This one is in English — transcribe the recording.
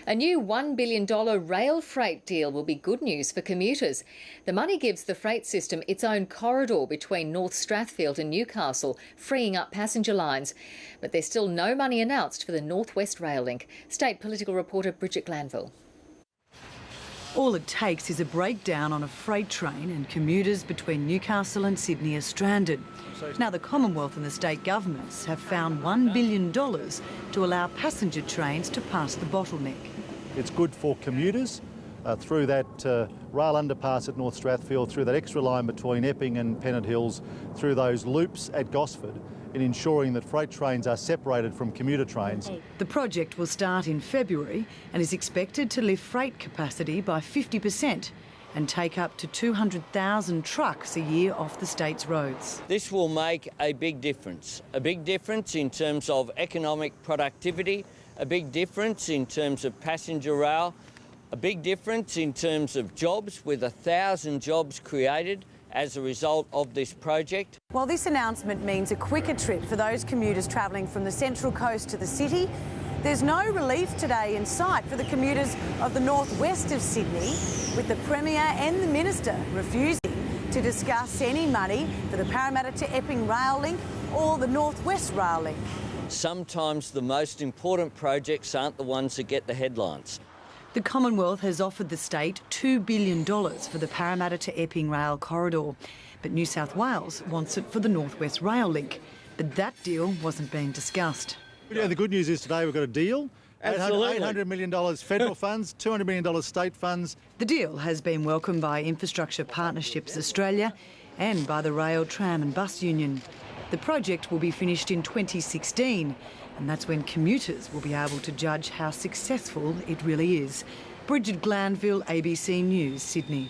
A new $1 billion rail freight deal will be good news for commuters. The money gives the freight system its own corridor between North Strathfield and Newcastle, freeing up passenger lines. But there's still no money announced for the North West Rail Link. State political reporter Bridget Glanville. All it takes is a breakdown on a freight train and commuters between Newcastle and Sydney are stranded. Now the Commonwealth and the state governments have found $1 billion to allow passenger trains to pass the bottleneck. It's good for commuters through that rail underpass at North Strathfield, through that extra line between Epping and Pennant Hills, through those loops at Gosford, in ensuring that freight trains are separated from commuter trains. The project will start in February and is expected to lift freight capacity by 50% and take up to 200,000 trucks a year off the state's roads. This will make a big difference in terms of economic productivity, a big difference in terms of passenger rail, a big difference in terms of jobs, with 1,000 jobs created as a result of this project. While this announcement means a quicker trip for those commuters travelling from the Central Coast to the city, there's no relief today in sight for the commuters of the northwest of Sydney, with the Premier and the Minister refusing to discuss any money for the Parramatta to Epping Rail Link or the North West Rail Link. Sometimes the most important projects aren't the ones that get the headlines. The Commonwealth has offered the state $2 billion for the Parramatta to Epping rail corridor, but New South Wales wants it for the North West Rail Link. But that deal wasn't being discussed. Yeah, the good news is today we've got a deal. Absolutely. $800 million federal funds, $200 million state funds. The deal has been welcomed by Infrastructure Partnerships Australia and by the Rail, Tram and Bus Union. The project will be finished in 2016, and that's when commuters will be able to judge how successful it really is. Bridget Glanville, ABC News, Sydney.